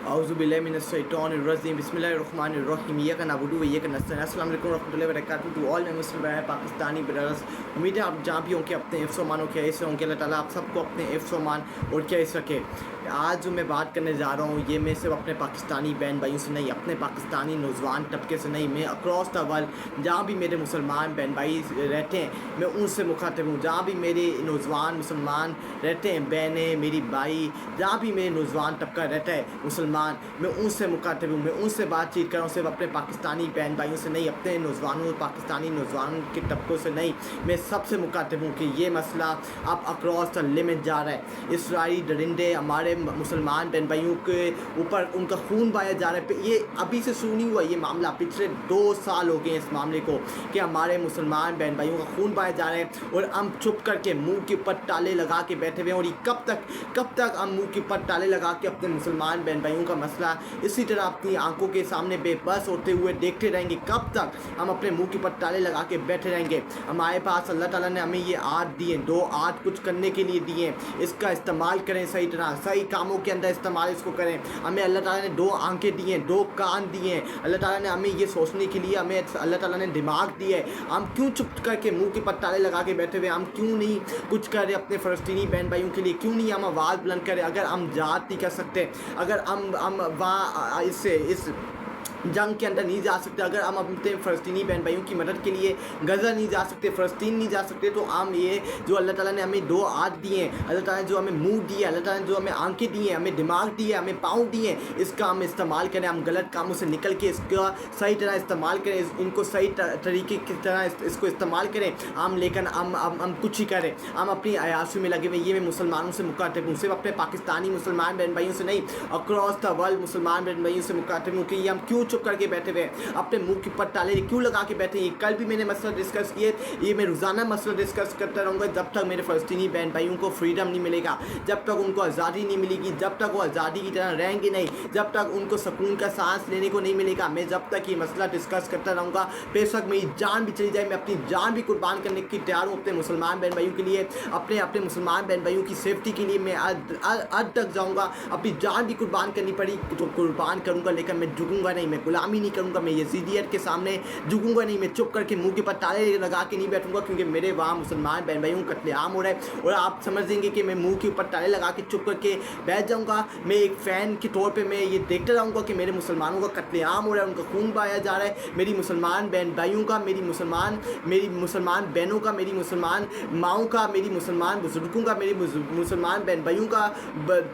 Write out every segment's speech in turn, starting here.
Auzubillahiminash-shaitonir-rajim. Bismillahir-rahmanir-rahim. Iyyaka na'budu wa iyyaka nasta'in. Assalamu alaikum warahmatullahi wabarakatuh to all my Muslim brother Pakistani brothers. उम्मीद है आप जहाँ भी होंगे अपने हिफ्ज़ व अमान और ख्याल से होंगे। अल्लाह ताला आप सबको अपने हिफ्ज़ व अमान और ख्याल से रखे। आज जो मैं बात करने जा रहा हूँ ये मैं सिर्फ अपने पाकिस्तानी बहन भाइयों से नहीं, अपने पाकिस्तानी नौजवान तबके से नहीं, मैं अक्रॉस द वर्ल्ड जहाँ भी मेरे मुसलमान बहन भाई रहते हैं मैं उनसे मुखातिब हूँ। जहाँ भी मेरे नौजवान मुसलमान रहते हैं, बहनें मेरी भाई, जहाँ भी मेरे नौजवान तबका रहता है मुसलमान, मैं उनसे मुखातिब हूँ। मैं उनसे बातचीत कर रहा हूँ, सिर्फ अपने पाकिस्तानी बहन भाइयों से नहीं, अपने नौजवानों पाकिस्तानी नौजवान के तबकों से नहीं, मैं सबसे मुखातिब हूँ कि ये मसला अब अक्रॉस द लिमिट जा रहा है। इसराइली दरिंदे हमारे मुसलमान बहन भाइयों के ऊपर उनका खून बहाया जा रहा है। ये अभी से शुरू नहीं हुआ, ये मामला पिछले 2 साल हो गए इस मामले को कि हमारे मुसलमान बहन भाइयों का खून बहाया जा रहा है और हम चुप करके मुंह के ऊपर ताले लगा के बैठे हुए हैं। और ये कब तक हम मुंह के ऊपर ताले लगा के अपने मुसलमान बहन भाइयों का मसला इसी तरह अपनी आंखों के सामने बेबस होते हुए देखते रहेंगे? कब तक हम अपने मुंह के ऊपर ताले लगा के बैठे रहेंगे? हमारे पास अल्लाह ताला ने हमें ये आठ दिए, 2 आठ कुछ करने के लिए दिए, इसका इस्तेमाल करें सही तरह, सही कामों के अंदर इस्तेमाल इसको करें। हमें अल्लाह ताला ने 2 आंखें दी हैं, 2 कान दिए हैं, अल्लाह ताला ने हमें ये सोचने के लिए, हमें अल्लाह ताला ने दिमाग दिया है। हम क्यों चुप करके मुंह के ऊपर ताले लगा के बैठे हुए? हम क्यों नहीं कुछ कर रहे अपने फ़लस्तीनी बहन भाइयों के लिए? क्यों नहीं हम आवाज़ बुलंद करें? अगर हम जात नहीं कर सकते, अगर हम वहाँ इस जंग के अंदर नहीं जा सकते, अगर हम अपने फ़लस्तीनी बहन भाइयों की मदद के लिए गज़ा नहीं जा सकते, फ़लस्तीन नहीं जा सकते, तो हम ये जो अल्लाह ताला ने हमें 2 हाथ दिए हैं, अल्लाह ताला ने जो हमें मुंह दिया, अल्लाह ताला ने जो हमें आंखें दी हैं, हमें दिमाग दिया, हमें पाँव दिए हैं, इसका हम इस्तेमाल करें। हम गलत कामों से निकल के इसका सही तरह इस्तेमाल करें, इनको सही तरीके की तरह इसको इस्तेमाल करें। हम लेकिन हम कुछ ही करें, हम अपनी अयाशी में लगे हुए। ये मैं मुसलमानों से मुखातिब हूँ, सिर्फ अपने पाकिस्तानी मुसलमान बहन भाइयों से नहीं, अक्रॉस द वर्ल्ड मुसलमान बहन भाइयों से मुखातिब हूँ कि ये हम क्यों चुप करके बैठे हुए, अपने मुंह के ऊपर ताले क्यों लगा के बैठे? ये कल भी मैंने मसला डिस्कस किए, ये मैं रोज़ाना मसला डिस्कस करता रहूँगा जब तक मेरे फ़लस्तीनी बहन भाइयों को फ्रीडम नहीं मिलेगा, जब तक उनको आज़ादी नहीं मिलेगी, जब तक वो आज़ादी की तरह रहेंगे नहीं, जब तक उनको सुकून का सांस लेने को नहीं मिलेगा। मैं जब तक ये मसला डिस्कस करता रहूँगा, बेशक मेरी जान भी चली जाए, मैं अपनी जान भी कुर्बान करने की तैयार हूँ अपने मुसलमान बहन भाइयों के लिए, अपने मुसलमान बहन भाइयों की सेफ्टी के लिए मैं हद तक जाऊँगा। अपनी जान भी कुर्बान करनी पड़ी तो कुर्बान करूँगा, लेकिन मैं झुकूँगा नहीं, मैं गुलामी नहीं करूँगा, मैं यजीदियत के सामने झुकूंगा नहीं, मैं चुप करके मुंह के ऊपर ताले लगा के नहीं बैठूंगा, क्योंकि मेरे वहाँ मुसलमान बहन भाइयों का कत्लेआम हो रहा है। और आप समझ देंगे कि मैं मुंह के ऊपर ताले लगा के चुप करके बैठ जाऊंगा। मैं एक फ़ैन के तौर पे मैं ये देखता रहूँगा कि मेरे मुसलमानों का कत्लेआम हो रहा है, उनका खून बहाया जा रहा है, मेरी मुसलमान बहन भाइयों का, मेरी मुसलमान बहनों का, मेरी मुसलमान माँओं का, मेरी मुसलमान बुजुर्गों का, मेरी मुसलमान बहन भाइयों का,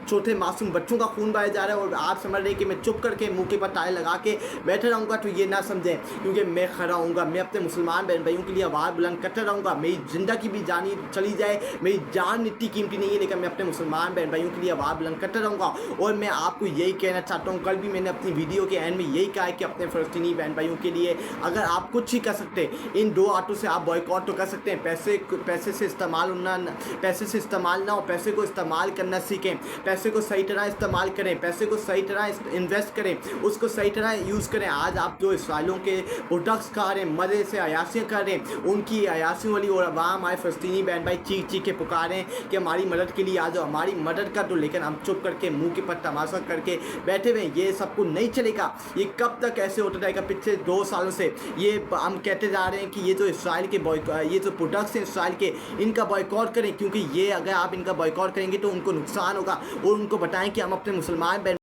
छोटे मासूम बच्चों का खून बहाया जा रहा है। और आप समझ रहे हैं कि मैं चुप करके मुँह के ऊपर ताले लगा के बैठे रहूँगा? तो ये ना समझें, क्योंकि मैं खड़ा हूँगा, मैं अपने मुसलमान बहन भाइयों के लिए आवाज़ बुलंद करता रहूँगा। मेरी ज़िंदगी भी जानी चली जाए, मेरी जान इतनी कीमती नहीं है, लेकिन मैं अपने मुसलमान बहन भाइयों के लिए आवाज़ बुलंद करता रहूँगा। और मैं आपको यही कहना चाहता हूँ, कल भी मैंने अपनी वीडियो के एंड में यही कहा है कि अपने फ़लस्तीनी बहन भाइयों के लिए अगर आप कुछ ही कर सकते, इन 2 हाथों से आप बॉयकॉट तो कर सकते हैं। पैसे से इस्तेमाल ना हो, पैसे को इस्तेमाल करना सीखें, पैसे को सही तरह इस्तेमाल करें, पैसे को सही तरह इन्वेस्ट करें, उसको सही तरह यूज़ करें। आज आप जो इसराइलों के प्रोडक्ट्स खा रहे हैं, मज़े से अयाशियाँ कर रहे हैं, उनकी अयाशियों वाली, और वहाँ हमारे फ़लस्तीनी बहन भाई चीख के पुकारें कि हमारी मदद के लिए आ जाओ, हमारी मदद कर दो, लेकिन हम चुप करके मुंह के पर तमाशा करके बैठे हुए हैं। ये सबको नहीं चलेगा। ये कब तक ऐसे होता रहेगा? पिछले 2 सालों से ये हम कहते जा रहे हैं कि ये जो इसराइल के ये जो प्रोडक्ट्स हैं इसराइल के, इनका बॉयकॉट करें, क्योंकि ये अगर आप इनका बॉयकॉट करेंगे तो उनको नुकसान होगा। और उनको बताएं कि हम अपने मुसलमान बहन